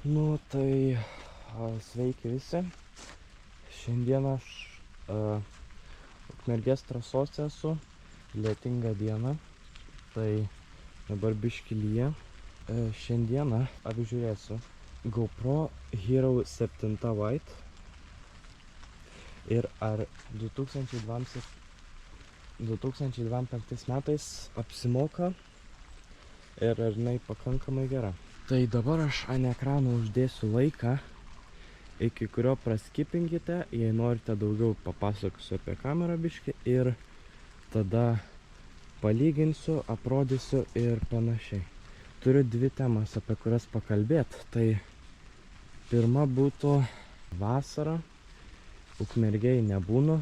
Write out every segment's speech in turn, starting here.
Nu, tai sveiki visi. Šiandien aš Ukmergės trasose esu. Lietinga diena. Tai dabar biški lyja. Šiandieną apžiūrėsiu GoPro Hero 7 White. Ir ar 2025 metais apsimoka ir ar jinai pakankamai gera. Tai dabar aš ant ekrano uždėsiu laiką, iki kurio praskipinkite, jei norite daugiau papasakosiu apie kamerą biškį ir tada palyginsiu, aprodysiu ir panašiai. Turiu dvi temas, apie kurias pakalbėti. Tai pirma būtų vasara, Ukmergėj nebūnu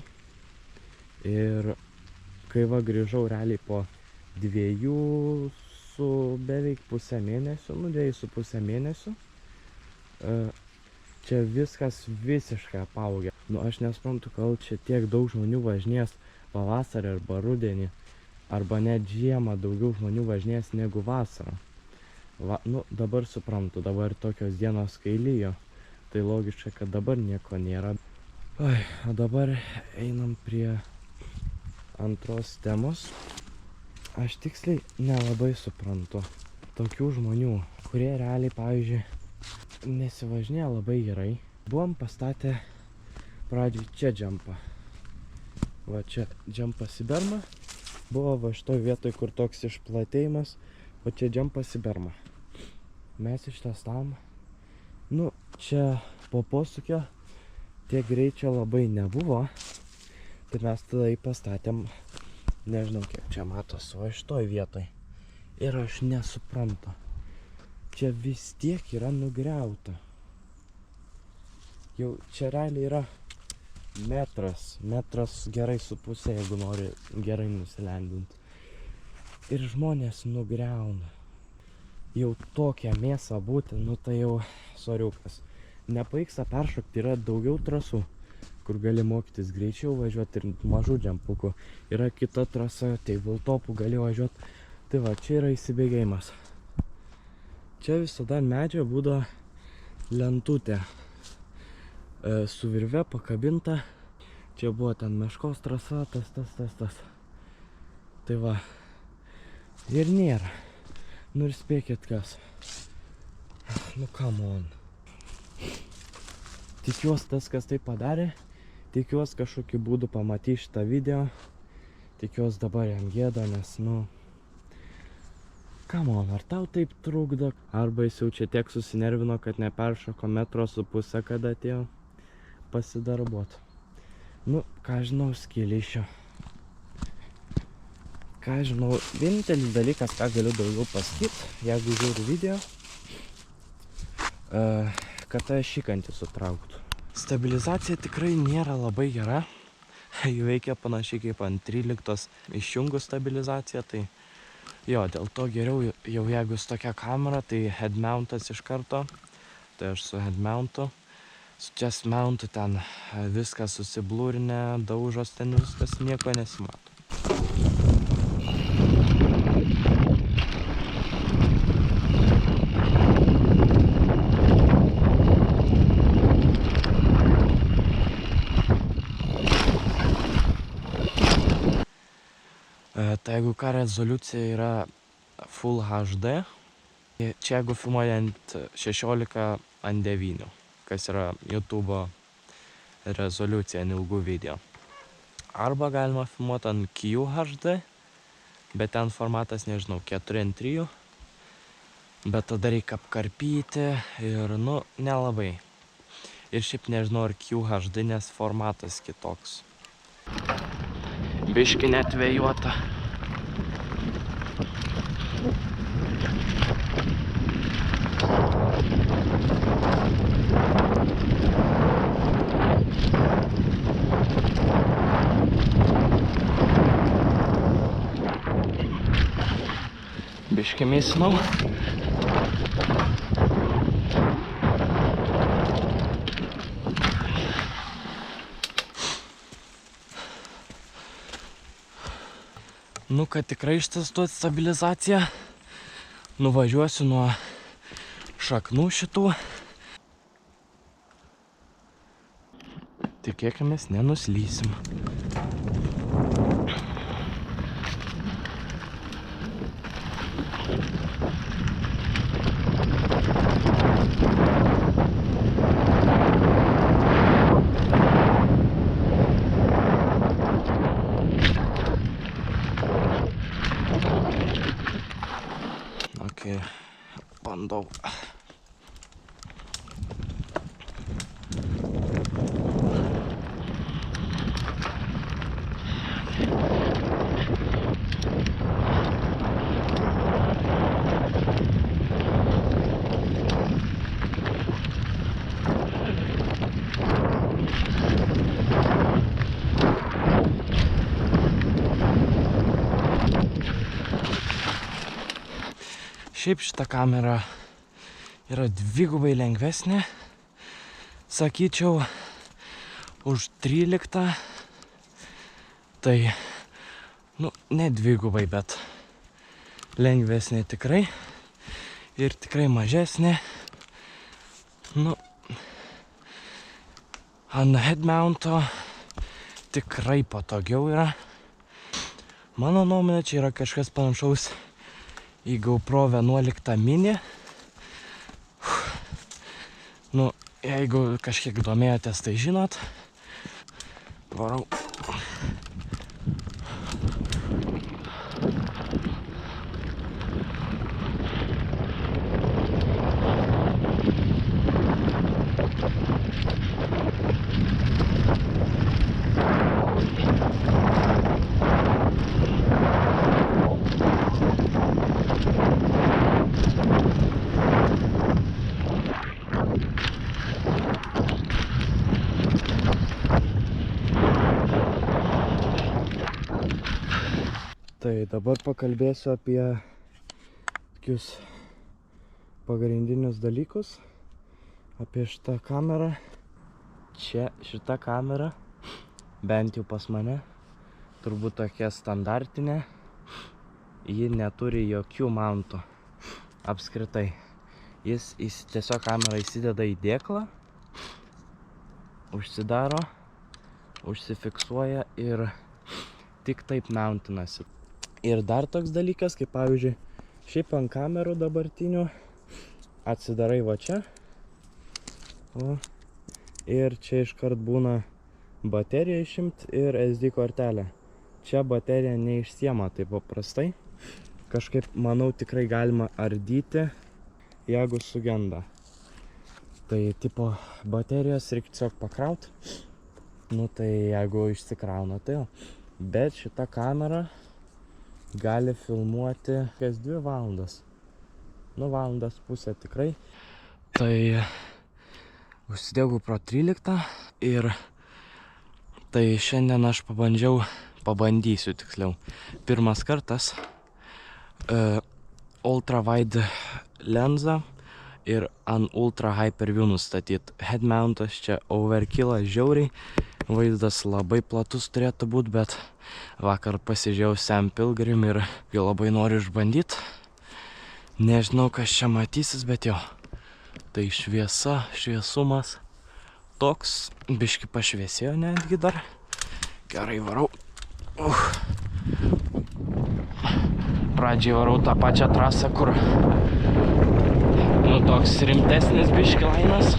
ir kai va grįžau realiai po 2 beveik pusę mėnesio, 2,5 mėnesio, čia viskas visiškai apaugę. Aš nesuprantu, gal čia tiek daug žmonių važinės pavasarį arba rudenį, arba net žiemą daugiau žmonių važinės negu vasarą. Dabar suprantu, dabar tokios dienos kai lyjo, tai logiška, kad dabar nieko nėra. O dabar einam prie antros temos. Aš tiksliai nelabai suprantu tokių žmonių, kurie realiai, pavyzdžiui, nesivažinėja labai gerai. Buvom pastatę pradžiai čia džempą. Va čia džempas į bermą. Buvo va šitoj vietoj, kur toks išplatėjimas, o čia džempas į bermą. Mes ištestavom. Čia po posūkio tiek greičio labai nebuvo. Tai mes tada jį pastatėm, nežinau kiek čia matos, o šitoj vietoj. Ir aš nesuprantu. Čia vis tiek yra nugriauta. Jau čia realiai yra metras gerai su pusė, jeigu nori gerai nusilendinti. Ir žmonės nugriauna. Jau tokia mėsa būti, tai jau soriukas. Nepavyksta peršokti, yra daugiau trasų, kur gali mokytis greičiau važiuoti ir mažų džempukų. Yra kita trasa, tabletopų gali važiuoti. Tai va, čia yra įsibėgėjimas. Čia visada medžio būdavo lentutė su virve pakabinta. Čia buvo ten meškos trasa, tas. Tai va. Ir nėra. Ir spėkit kas. Come on. Tikiuosi tas, kas tai padarė. Tikiuosi kažkokiu būdu pamatys šitą video. Tikiuosi dabar jam gėda, nes come on, ar tau taip trukdo? Arba jis jau čia tiek susinervino, kad neperšoko 1,5 metro, kada atėjo pasidarbuot. Ką žinau, skilišio. Ką žinau, vienintelis dalykas, ką galiu daugiau pasakyti, jeigu žiūriu video, kad tą šikantį sutrauktų. Stabilizacija tikrai nėra labai gera. Jų veikia panašiai kaip ant 13 išjungus stabilizaciją. Tai jo, dėl to geriau jau jeigu su tokia kamera, tai head mountas iš karto. Tai aš su head mountu. Su chest mountu ten viskas susiblūrinę, daužos ten viskas, nieko nesimato. Tai jeigu ką, rezoliucija yra Full HD, čia jeigu filmuojant 16:9, kas yra YouTube'o rezoliucija ilgų video. Arba galima filmuoti ant QHD, bet ten formatas, nežinau, 4:3, bet tada reikia apkarpyti ir, nelabai. Ir šiaip nežinau, ar QHD, nes formatas kitoks. Biški net vėjuota. Biški mėsinau. Kad tikrai ištestuoti stabilizaciją, nuvažiuosiu nuo šaknų šitų Tikėkimės, nenuslysim. Okay, bandau. Šiaip šita kamera yra dvigubai lengvesnė, sakyčiau, už 13. Tai, ne dvigubai, bet lengvesnė tikrai ir tikrai mažesnė. Ant headmounto tikrai patogiau yra. Mano nuomonė, čia yra kažkas panašaus į GoPro 11 mini. Jeigu kažkiek domėjotės, tai žinot. Varau. Tai dabar pakalbėsiu apie tokius pagrindinius dalykus, apie šitą kamerą. Čia šita kamera, bent jau pas mane, turbūt tokia standartinė, ji neturi jokių mountų apskritai. Jis tiesiog kamera įsideda į dėklą, užsidaro, užsifiksuoja ir tik taip mountinasi. Ir dar toks dalykas, kaip pavyzdžiui, šiaip ant kamerų dabartinių atsidarai va čia. Ir čia iškart būna baterija išimt ir SD kortelė. Čia baterija neišsiema taip paprastai. Kažkaip, manau, tikrai galima ardyti, jeigu sugenda. Tai tipo baterijos reikia tiesiog pakraut. Tai jeigu išsikrauna, tai jau. Bet šita kamera gali filmuoti kas 2 valandas. Valandas pusę tikrai. Tai užsidėjau GoPro 13 ir tai šiandien aš pabandysiu tiksliau. Pirmas kartas ultra wide lensą ir ant ultra hyperview nustatyti. Headmountas čia overkillas žiauriai. Vaizdas labai platus turėtų būti, bet vakar pasižiūrėjau Sam Pilgrim ir jau labai noriu išbandyti. Nežinau, kas čia matysis, bet jo. Tai šviesa, šviesumas toks, biški pašviesėjo netgi dar. Gerai, varau. Pradžiai varau tą pačią trasą, kur toks rimtesnis biški lainas.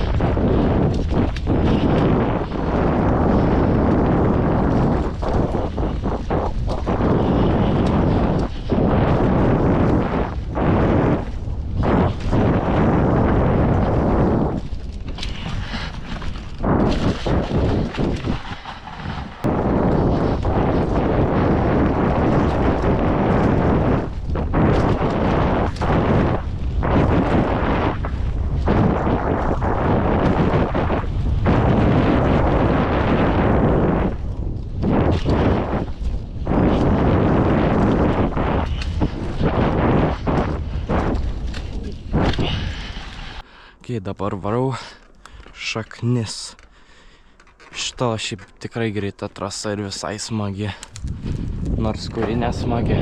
Dabar varau Šaknis. Šito šiaip tikrai greita trasa ir visai smagi. Nors kuri nesmagi.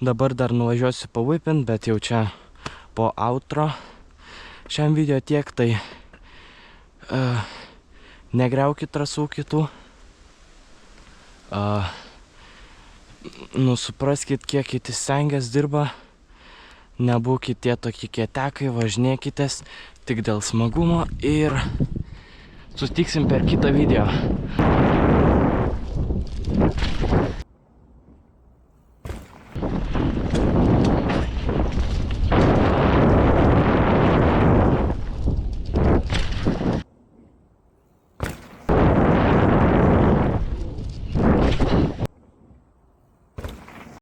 Dabar dar nuvažiuosiu pavipint, bet jau čia po outro šiam video tiek, tai negriaukit trasų kitų. Supraskit, kiek kiti stengiasi dirba. Nebūkit tie tokie kietekai, važinėkitės tik dėl smagumo ir susitiksim per kitą video.